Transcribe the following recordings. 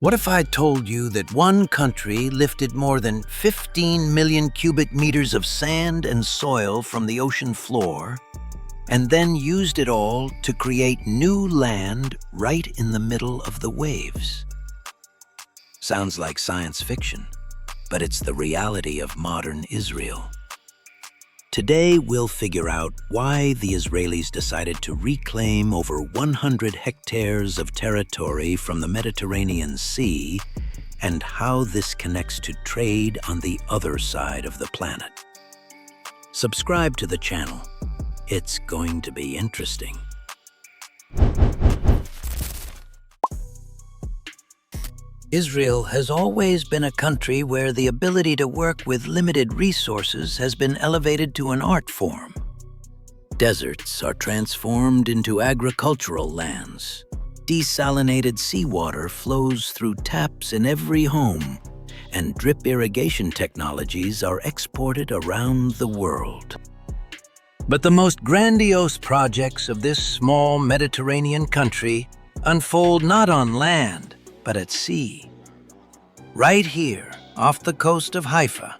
What if I told you that one country lifted more than 15 million cubic meters of sand and soil from the ocean floor and then used it all to create new land right in the middle of the waves? Sounds like science fiction, but it's the reality of modern Israel. Today, we'll figure out why the Israelis decided to reclaim over 100 hectares of territory from the Mediterranean Sea and how this connects to trade on the other side of the planet. Subscribe to the channel. It's going to be interesting. Israel has always been a country where the ability to work with limited resources has been elevated to an art form. Deserts are transformed into agricultural lands. Desalinated seawater flows through taps in every home, and drip irrigation technologies are exported around the world. But the most grandiose projects of this small Mediterranean country unfold not on land, but at sea. Right here, off the coast of Haifa,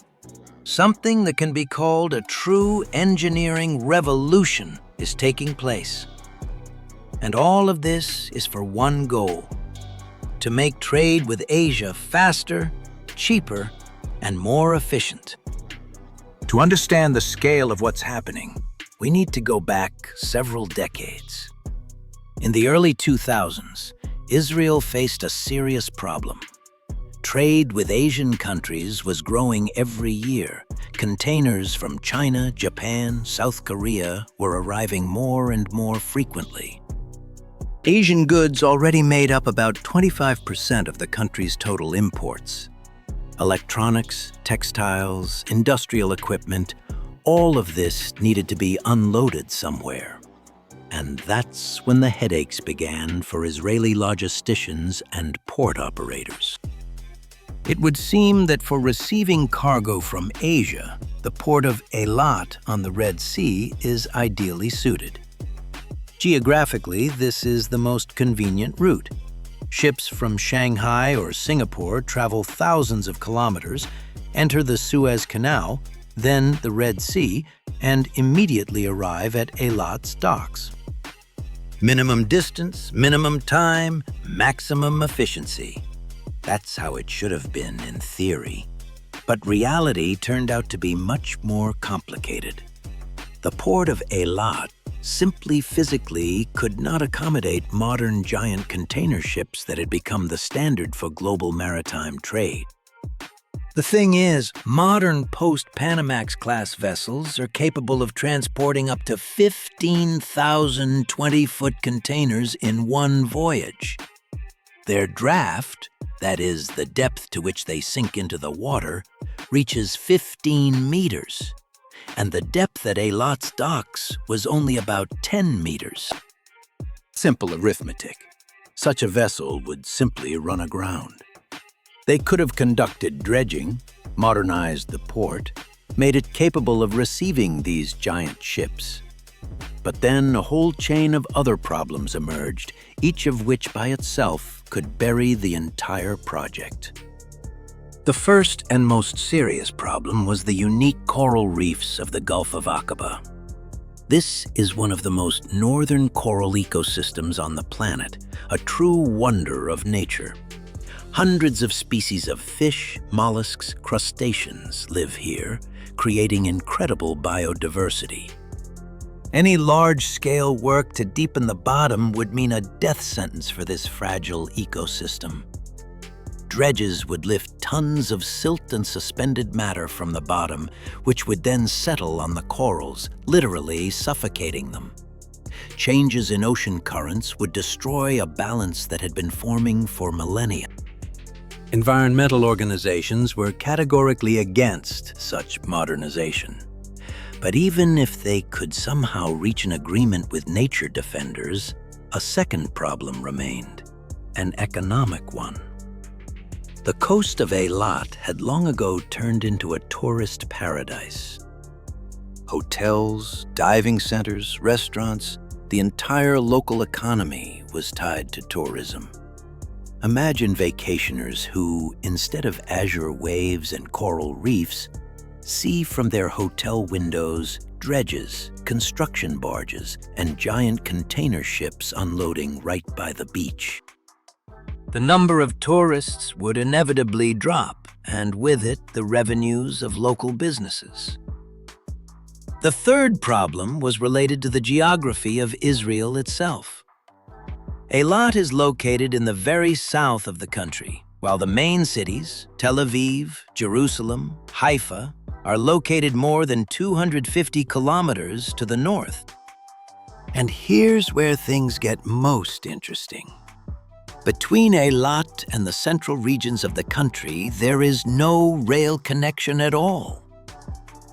something that can be called a true engineering revolution is taking place. And all of this is for one goal: to make trade with Asia faster, cheaper, and more efficient. To understand the scale of what's happening, we need to go back several decades. In the early 2000s, Israel faced a serious problem. Trade with Asian countries was growing every year. Containers from China, Japan, South Korea were arriving more and more frequently. Asian goods already made up about 25% of the country's total imports. Electronics, textiles, industrial equipment, all of this needed to be unloaded somewhere. And that's when the headaches began for Israeli logisticians and port operators. It would seem that for receiving cargo from Asia, the port of Eilat on the Red Sea is ideally suited. Geographically, this is the most convenient route. Ships from Shanghai or Singapore travel thousands of kilometers, enter the Suez Canal, then the Red Sea, and immediately arrive at Eilat's docks. Minimum distance, minimum time, maximum efficiency. That's how it should have been in theory. But reality turned out to be much more complicated. The port of Eilat simply physically could not accommodate modern giant container ships that had become the standard for global maritime trade. The thing is, modern post-Panamax-class vessels are capable of transporting up to 15,000 20-foot containers in one voyage. Their draft, that is, the depth to which they sink into the water, reaches 15 meters, and the depth at Eilat's docks was only about 10 meters. Simple arithmetic. Such a vessel would simply run aground. They could have conducted dredging, modernized the port, made it capable of receiving these giant ships. But then a whole chain of other problems emerged, each of which by itself could bury the entire project. The first and most serious problem was the unique coral reefs of the Gulf of Aqaba. This is one of the most northern coral ecosystems on the planet, a true wonder of nature. Hundreds of species of fish, mollusks, crustaceans live here, creating incredible biodiversity. Any large-scale work to deepen the bottom would mean a death sentence for this fragile ecosystem. Dredges would lift tons of silt and suspended matter from the bottom, which would then settle on the corals, literally suffocating them. Changes in ocean currents would destroy a balance that had been forming for millennia. Environmental organizations were categorically against such modernization. But even if they could somehow reach an agreement with nature defenders, a second problem remained, an economic one. The coast of Eilat had long ago turned into a tourist paradise. Hotels, diving centers, restaurants, the entire local economy was tied to tourism. Imagine vacationers who, instead of azure waves and coral reefs, see from their hotel windows dredges, construction barges, and giant container ships unloading right by the beach. The number of tourists would inevitably drop, and with it, the revenues of local businesses. The third problem was related to the geography of Israel itself. Eilat is located in the very south of the country, while the main cities, Tel Aviv, Jerusalem, Haifa, are located more than 250 kilometers to the north. And here's where things get most interesting. Between Eilat and the central regions of the country, there is no rail connection at all.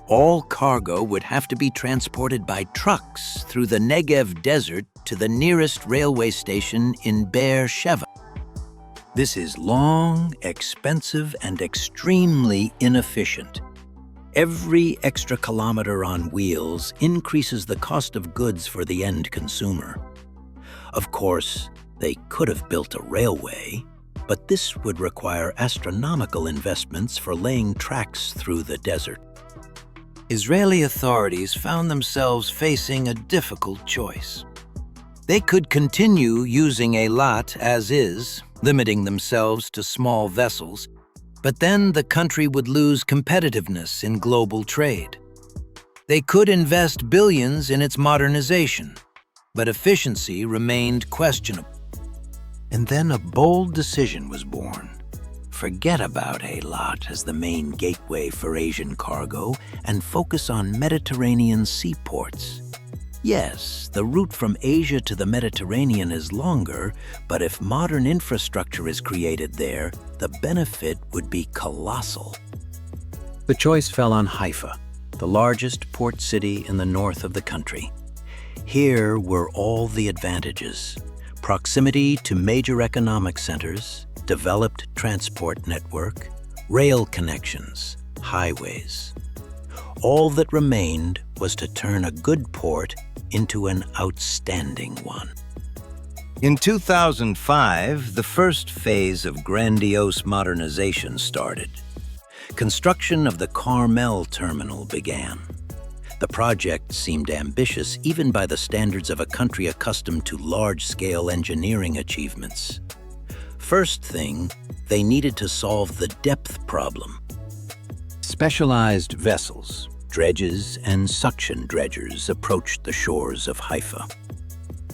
All cargo would have to be transported by trucks through the Negev desert to the nearest railway station in Be'er Sheva. This is long, expensive, and extremely inefficient. Every extra kilometer on wheels increases the cost of goods for the end consumer. Of course, they could have built a railway, but this would require astronomical investments for laying tracks through the desert. Israeli authorities found themselves facing a difficult choice. They could continue using Eilat as is, limiting themselves to small vessels, but then the country would lose competitiveness in global trade. They could invest billions in its modernization, but efficiency remained questionable. And then a bold decision was born. Forget about Eilat as the main gateway for Asian cargo and focus on Mediterranean seaports. Yes, the route from Asia to the Mediterranean is longer, but if modern infrastructure is created there, the benefit would be colossal. The choice fell on Haifa, the largest port city in the north of the country. Here were all the advantages: proximity to major economic centers, developed transport network, rail connections, highways. All that remained was to turn a good port into an outstanding one. In 2005, the first phase of grandiose modernization started. Construction of the Carmel terminal began. The project seemed ambitious even by the standards of a country accustomed to large-scale engineering achievements. First thing, they needed to solve the depth problem. Specialized vessels, dredges and suction dredgers approached the shores of Haifa.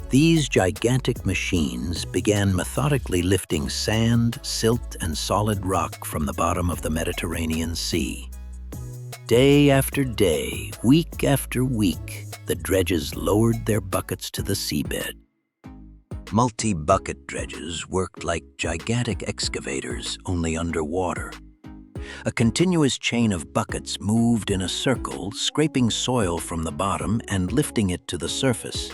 These gigantic machines began methodically lifting sand, silt, and solid rock from the bottom of the Mediterranean Sea. Day after day, week after week, the dredges lowered their buckets to the seabed. Multi-bucket dredges worked like gigantic excavators, only underwater. A continuous chain of buckets moved in a circle, scraping soil from the bottom and lifting it to the surface.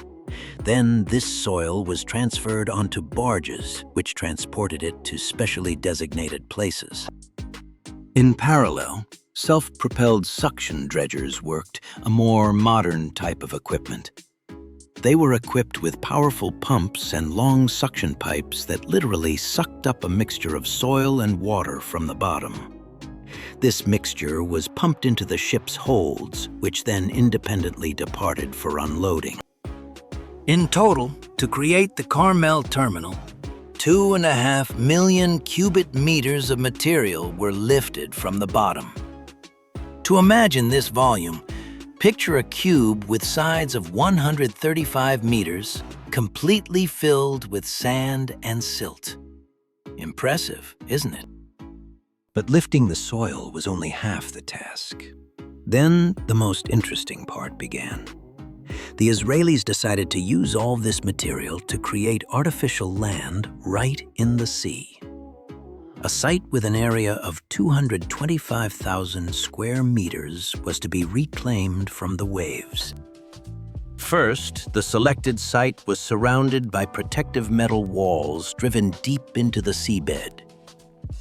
Then this soil was transferred onto barges, which transported it to specially designated places. In parallel, self-propelled suction dredgers worked, a more modern type of equipment. They were equipped with powerful pumps and long suction pipes that literally sucked up a mixture of soil and water from the bottom. This mixture was pumped into the ship's holds, which then independently departed for unloading. In total, to create the Carmel terminal, 2.5 million cubic meters of material were lifted from the bottom. To imagine this volume, picture a cube with sides of 135 meters, completely filled with sand and silt. Impressive, isn't it? But lifting the soil was only half the task. Then the most interesting part began. The Israelis decided to use all this material to create artificial land right in the sea. A site with an area of 225,000 square meters was to be reclaimed from the waves. First, the selected site was surrounded by protective metal walls driven deep into the seabed.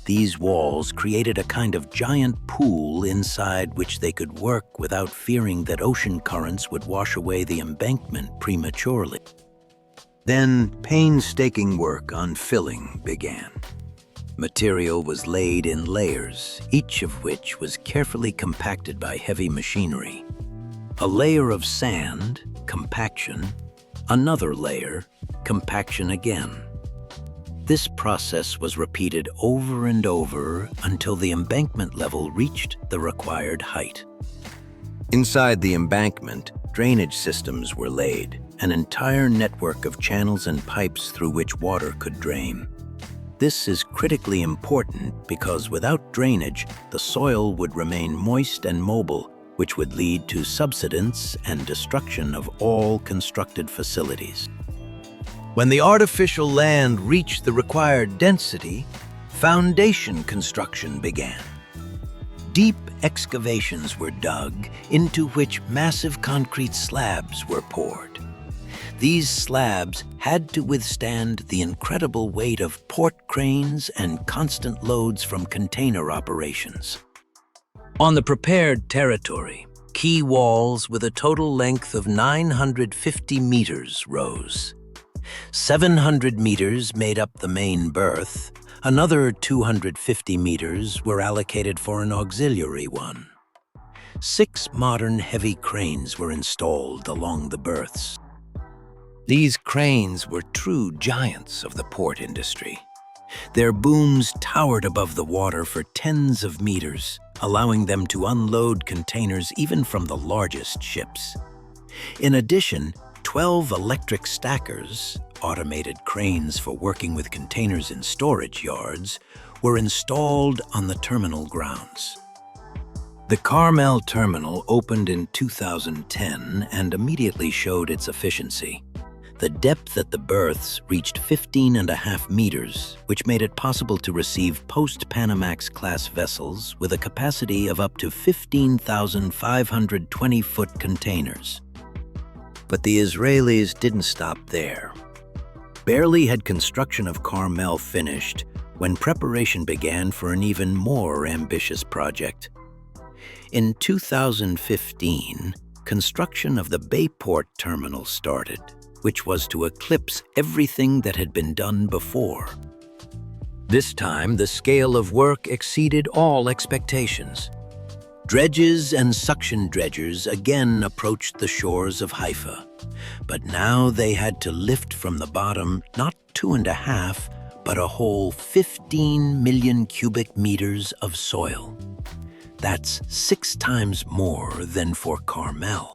These walls created a kind of giant pool inside which they could work without fearing that ocean currents would wash away the embankment prematurely. Then painstaking work on filling began. Material was laid in layers, each of which was carefully compacted by heavy machinery. A layer of sand, compaction, another layer, compaction again. This process was repeated over and over until the embankment level reached the required height. Inside the embankment, drainage systems were laid, an entire network of channels and pipes through which water could drain. This is critically important because without drainage, the soil would remain moist and mobile, which would lead to subsidence and destruction of all constructed facilities. When the artificial land reached the required density, foundation construction began. Deep excavations were dug into which massive concrete slabs were poured. These slabs had to withstand the incredible weight of port cranes and constant loads from container operations. On the prepared territory, quay walls with a total length of 950 meters rose. 700 meters made up the main berth. Another 250 meters were allocated for an auxiliary one. 6 modern heavy cranes were installed along the berths. These cranes were true giants of the port industry. Their booms towered above the water for tens of meters, allowing them to unload containers even from the largest ships. In addition, 12 electric stackers, automated cranes for working with containers in storage yards, were installed on the terminal grounds. The Carmel terminal opened in 2010 and immediately showed its efficiency. The depth at the berths reached 15.5 meters, which made it possible to receive post-Panamax-class vessels with a capacity of up to 15,500 20-foot containers. But the Israelis didn't stop there. Barely had construction of Carmel finished when preparation began for an even more ambitious project. In 2015, construction of the Bayport terminal started, which was to eclipse everything that had been done before. This time, the scale of work exceeded all expectations. Dredges and suction dredgers again approached the shores of Haifa, but now they had to lift from the bottom not 2.5, but a whole 15 million cubic meters of soil. That's 6 times more than for Carmel.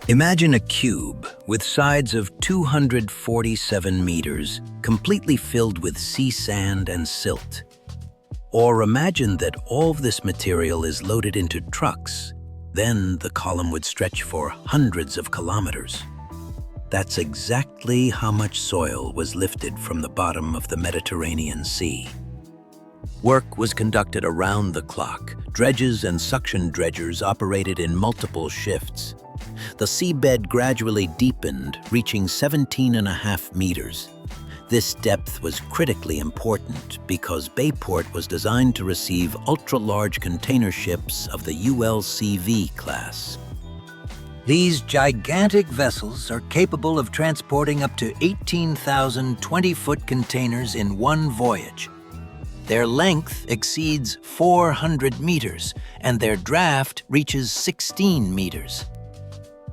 Imagine a cube with sides of 247 meters, completely filled with sea sand and silt. Or imagine that all of this material is loaded into trucks. Then the column would stretch for hundreds of kilometers. That's exactly how much soil was lifted from the bottom of the Mediterranean Sea. Work was conducted around the clock. Dredges and suction dredgers operated in multiple shifts. The seabed gradually deepened, reaching 17.5 meters. This depth was critically important because Bayport was designed to receive ultra-large container ships of the ULCV class. These gigantic vessels are capable of transporting up to 18,000 20-foot containers in one voyage. Their length exceeds 400 meters, and their draft reaches 16 meters.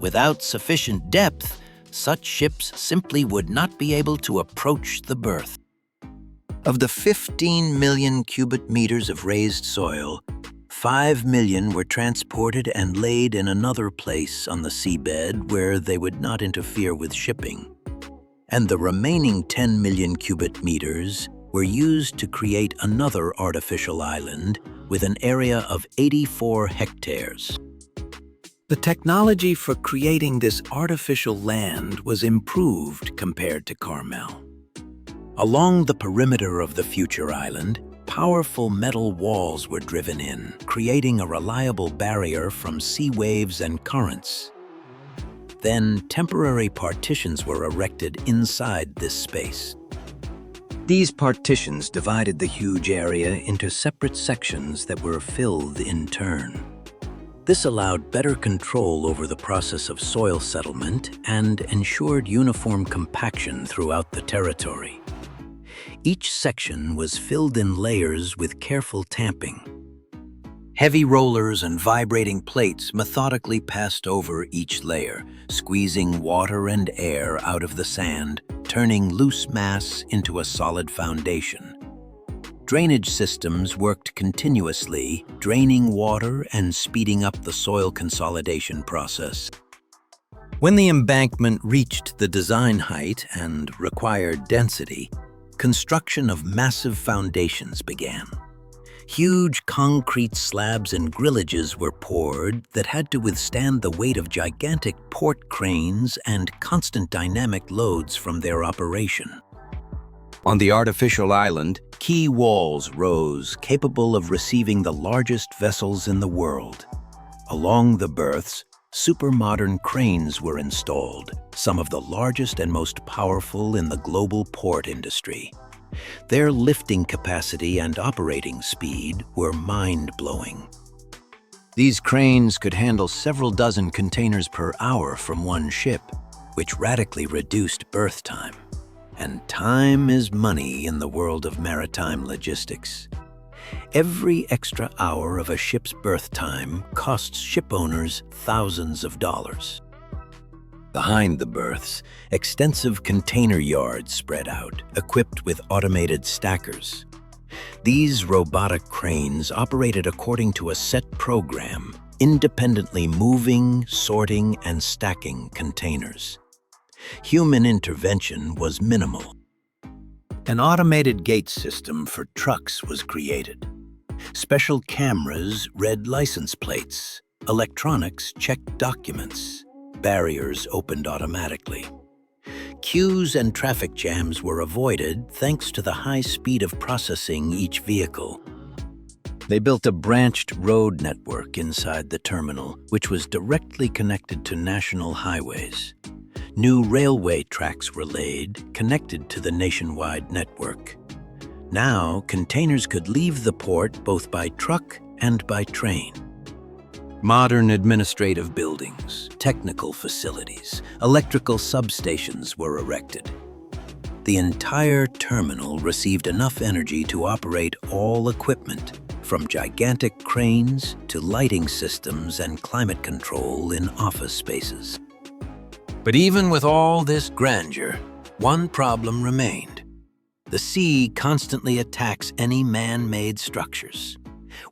Without sufficient depth, such ships simply would not be able to approach the berth. Of the 15 million cubic meters of raised soil, 5 million were transported and laid in another place on the seabed where they would not interfere with shipping. And the remaining 10 million cubic meters were used to create another artificial island with an area of 84 hectares. The technology for creating this artificial land was improved compared to Carmel. Along the perimeter of the future island, powerful metal walls were driven in, creating a reliable barrier from sea waves and currents. Then temporary partitions were erected inside this space. These partitions divided the huge area into separate sections that were filled in turn. This allowed better control over the process of soil settlement and ensured uniform compaction throughout the territory. Each section was filled in layers with careful tamping. Heavy rollers and vibrating plates methodically passed over each layer, squeezing water and air out of the sand, turning loose mass into a solid foundation. Drainage systems worked continuously, draining water and speeding up the soil consolidation process. When the embankment reached the design height and required density, construction of massive foundations began. Huge concrete slabs and grillages were poured that had to withstand the weight of gigantic port cranes and constant dynamic loads from their operation. On the artificial island, quay walls rose, capable of receiving the largest vessels in the world. Along the berths, super-modern cranes were installed, some of the largest and most powerful in the global port industry. Their lifting capacity and operating speed were mind-blowing. These cranes could handle several dozen containers per hour from one ship, which radically reduced berth time. And time is money in the world of maritime logistics. Every extra hour of a ship's berth time costs ship owners thousands of dollars. Behind the berths, extensive container yards spread out, equipped with automated stackers. These robotic cranes operated according to a set program, independently moving, sorting, and stacking containers. Human intervention was minimal. An automated gate system for trucks was created. Special cameras read license plates. Electronics checked documents. Barriers opened automatically. Queues and traffic jams were avoided thanks to the high speed of processing each vehicle. They built a branched road network inside the terminal, which was directly connected to national highways. New railway tracks were laid, connected to the nationwide network. Now, containers could leave the port both by truck and by train. Modern administrative buildings, technical facilities, electrical substations were erected. The entire terminal received enough energy to operate all equipment, from gigantic cranes to lighting systems and climate control in office spaces. But even with all this grandeur, one problem remained. The sea constantly attacks any man-made structures.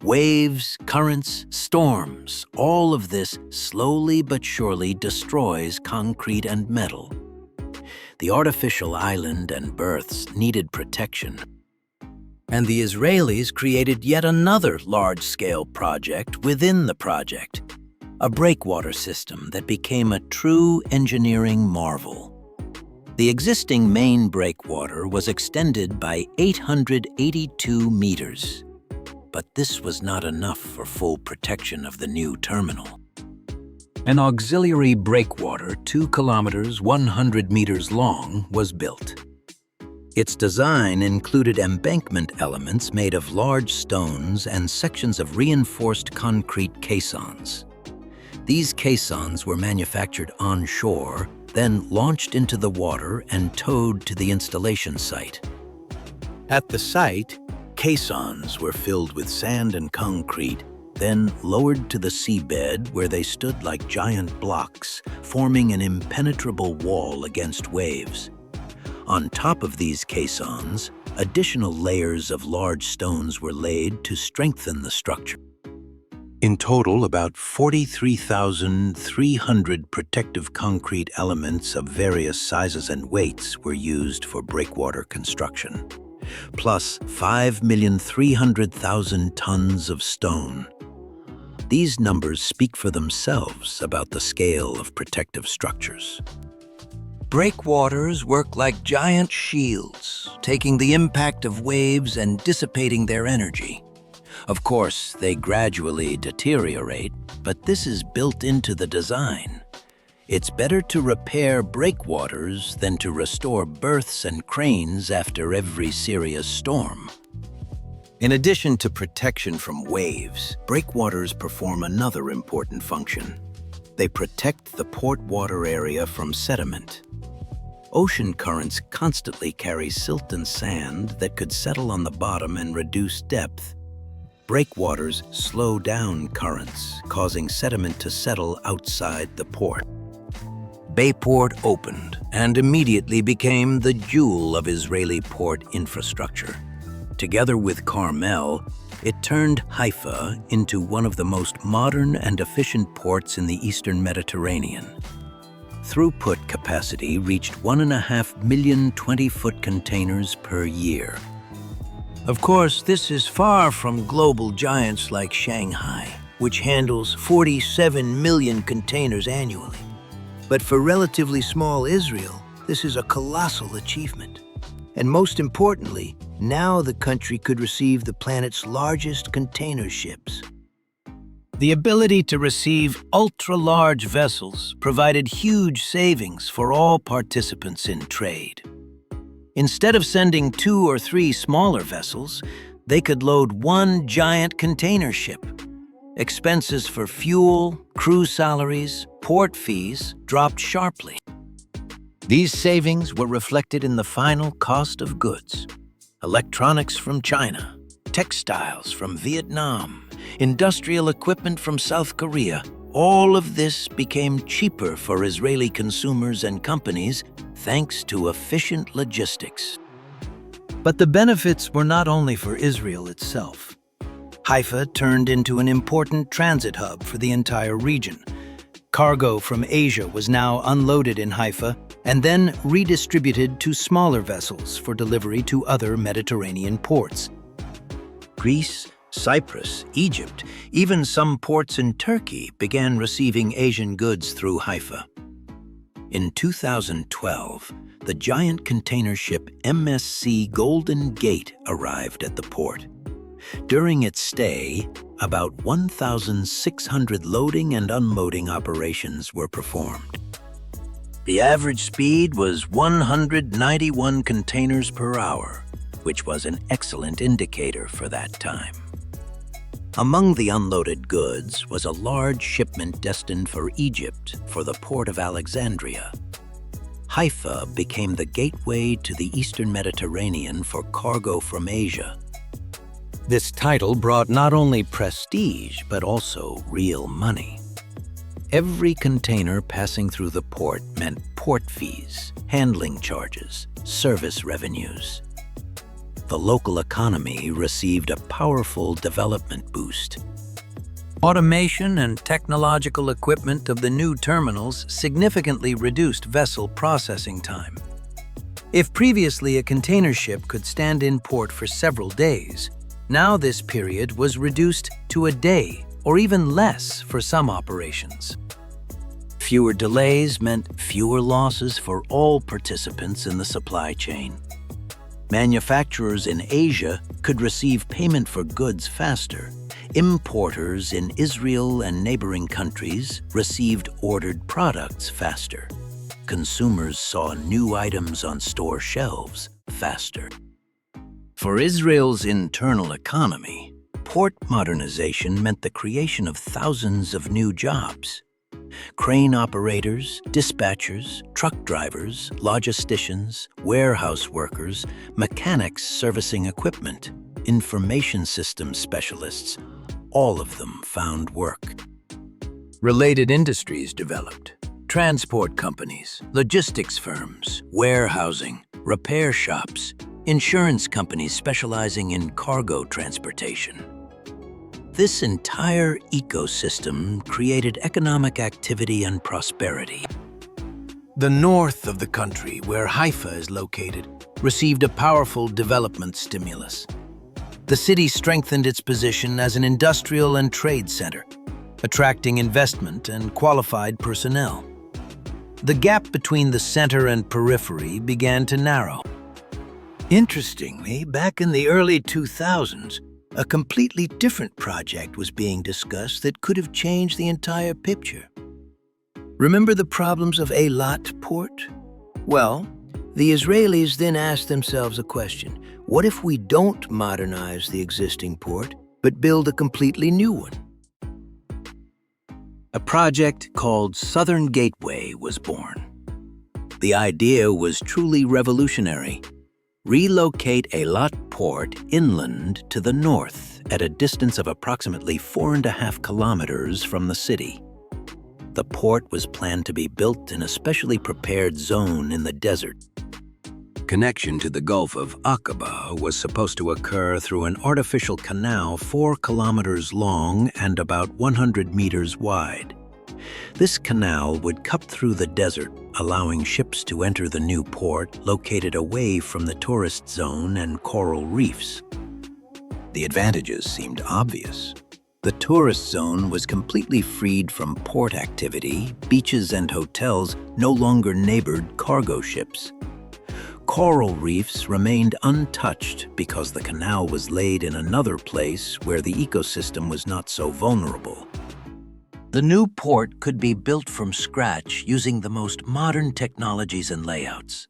Waves, currents, storms, all of this slowly but surely destroys concrete and metal. The artificial island and berths needed protection. And the Israelis created yet another large-scale project within the project, a breakwater system that became a true engineering marvel. The existing main breakwater was extended by 882 meters. But this was not enough for full protection of the new terminal. An auxiliary breakwater 2 kilometers 100 meters long was built. Its design included embankment elements made of large stones and sections of reinforced concrete caissons. These caissons were manufactured onshore, then launched into the water and towed to the installation site. At the site, caissons were filled with sand and concrete, then lowered to the seabed where they stood like giant blocks, forming an impenetrable wall against waves. On top of these caissons, additional layers of large stones were laid to strengthen the structure. In total, about 43,300 protective concrete elements of various sizes and weights were used for breakwater construction, plus 5,300,000 tons of stone. These numbers speak for themselves about the scale of protective structures. Breakwaters work like giant shields, taking the impact of waves and dissipating their energy. Of course, they gradually deteriorate, but this is built into the design. It's better to repair breakwaters than to restore berths and cranes after every serious storm. In addition to protection from waves, breakwaters perform another important function. They protect the port water area from sediment. Ocean currents constantly carry silt and sand that could settle on the bottom and reduce depth. Breakwaters slow down currents, causing sediment to settle outside the port. Bayport opened and immediately became the jewel of Israeli port infrastructure. Together with Carmel, it turned Haifa into one of the most modern and efficient ports in the Eastern Mediterranean. Throughput capacity reached 1.5 million 20-foot containers per year. Of course, this is far from global giants like Shanghai, which handles 47 million containers annually. But for relatively small Israel, this is a colossal achievement. And most importantly, now the country could receive the planet's largest container ships. The ability to receive ultra-large vessels provided huge savings for all participants in trade. Instead of sending 2 or 3 smaller vessels, they could load one giant container ship. Expenses for fuel, crew salaries, port fees dropped sharply. These savings were reflected in the final cost of goods. Electronics from China, textiles from Vietnam, industrial equipment from South Korea. All of this became cheaper for Israeli consumers and companies thanks to efficient logistics. But the benefits were not only for Israel itself. Haifa turned into an important transit hub for the entire region. Cargo from Asia was now unloaded in Haifa and then redistributed to smaller vessels for delivery to other Mediterranean ports. Greece, Cyprus, Egypt, even some ports in Turkey began receiving Asian goods through Haifa. In 2012, the giant container ship MSC Golden Gate arrived at the port. During its stay, about 1,600 loading and unloading operations were performed. The average speed was 191 containers per hour, which was an excellent indicator for that time. Among the unloaded goods was a large shipment destined for Egypt for the port of Alexandria. Haifa became the gateway to the Eastern Mediterranean for cargo from Asia. This title brought not only prestige, but also real money. Every container passing through the port meant port fees, handling charges, service revenues. The local economy received a powerful development boost. Automation and technological equipment of the new terminals significantly reduced vessel processing time. If previously a container ship could stand in port for several days, now this period was reduced to a day or even less for some operations. Fewer delays meant fewer losses for all participants in the supply chain. Manufacturers in Asia could receive payment for goods faster. Importers in Israel and neighboring countries received ordered products faster. Consumers saw new items on store shelves faster. For Israel's internal economy, port modernization meant the creation of thousands of new jobs. Crane operators, dispatchers, truck drivers, logisticians, warehouse workers, mechanics servicing equipment, information systems specialists, all of them found work. Related industries developed. Transport companies, logistics firms, warehousing, repair shops, insurance companies specializing in cargo transportation. This entire ecosystem created economic activity and prosperity. The north of the country, where Haifa is located, received a powerful development stimulus. The city strengthened its position as an industrial and trade center, attracting investment and qualified personnel. The gap between the center and periphery began to narrow. Interestingly, back in the early 2000s, a completely different project was being discussed that could have changed the entire picture. Remember the problems of Eilat port? Well, the Israelis then asked themselves a question. What if we don't modernize the existing port, but build a completely new one? A project called Southern Gateway was born. The idea was truly revolutionary. Relocate Eilat port inland to the north at a distance of approximately 4.5 kilometers from the city. The port was planned to be built in a specially prepared zone in the desert. Connection to the Gulf of Aqaba was supposed to occur through an artificial canal 4 kilometers long and about 100 meters wide. This canal would cut through the desert, allowing ships to enter the new port located away from the tourist zone and coral reefs. The advantages seemed obvious. The tourist zone was completely freed from port activity. Beaches and hotels no longer neighbored cargo ships. Coral reefs remained untouched because the canal was laid in another place where the ecosystem was not so vulnerable. The new port could be built from scratch using the most modern technologies and layouts.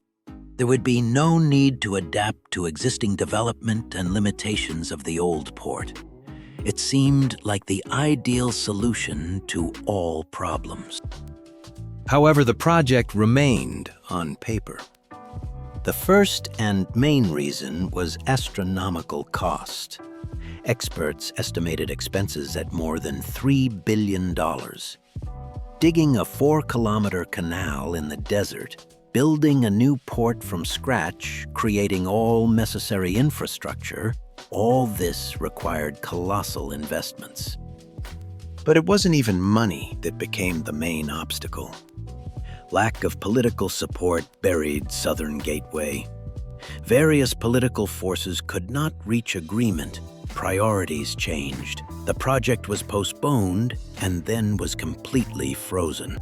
There would be no need to adapt to existing development and limitations of the old port. It seemed like the ideal solution to all problems. However, the project remained on paper. The first and main reason was astronomical cost. Experts estimated expenses at more than $3 billion. Digging a 4-kilometer canal in the desert, building a new port from scratch, creating all necessary infrastructure, all this required colossal investments. But it wasn't even money that became the main obstacle. Lack of political support buried Southern Gateway. Various political forces could not reach agreement. Priorities changed. The project was postponed and then was completely frozen.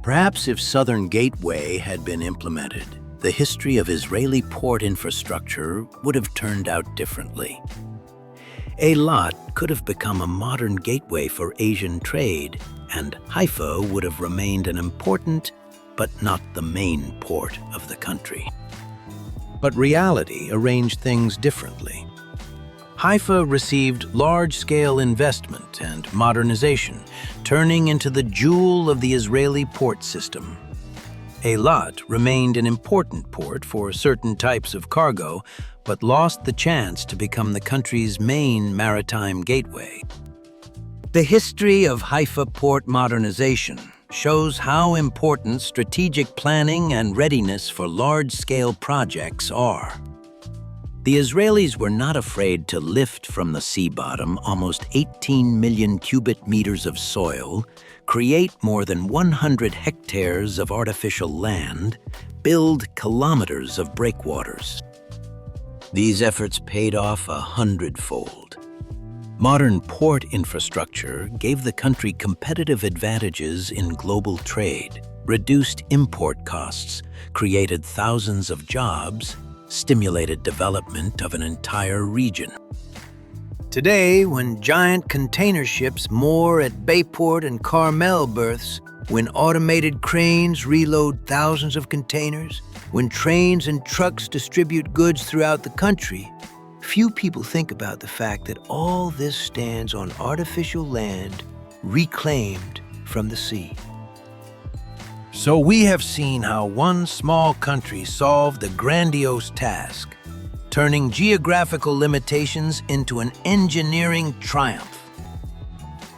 Perhaps if Southern Gateway had been implemented, the history of Israeli port infrastructure would have turned out differently. Eilat could have become a modern gateway for Asian trade, and Haifa would have remained an important, but not the main port of the country. But reality arranged things differently. Haifa received large-scale investment and modernization, turning into the jewel of the Israeli port system. Eilat remained an important port for certain types of cargo, but lost the chance to become the country's main maritime gateway. The history of Haifa port modernization shows how important strategic planning and readiness for large-scale projects are. The Israelis were not afraid to lift from the sea bottom almost 18 million cubic meters of soil, create more than 100 hectares of artificial land, build kilometers of breakwaters. These efforts paid off 100-fold. Modern port infrastructure gave the country competitive advantages in global trade, reduced import costs, created thousands of jobs, stimulated development of an entire region. Today, when giant container ships moor at Bayport and Carmel berths, when automated cranes reload thousands of containers, when trains and trucks distribute goods throughout the country, few people think about the fact that all this stands on artificial land reclaimed from the sea. So we have seen how one small country solved a grandiose task, turning geographical limitations into an engineering triumph.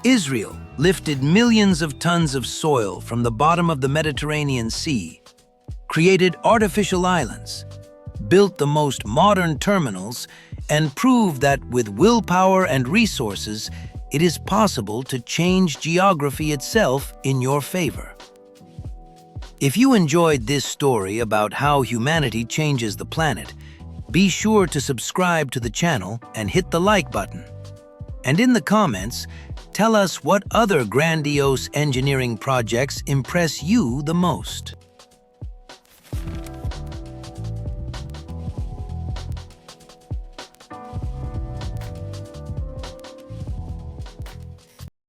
Israel lifted millions of tons of soil from the bottom of the Mediterranean Sea, created artificial islands, built the most modern terminals, and proved that with willpower and resources, it is possible to change geography itself in your favor. If you enjoyed this story about how humanity changes the planet, be sure to subscribe to the channel and hit the like button. And in the comments, tell us what other grandiose engineering projects impress you the most.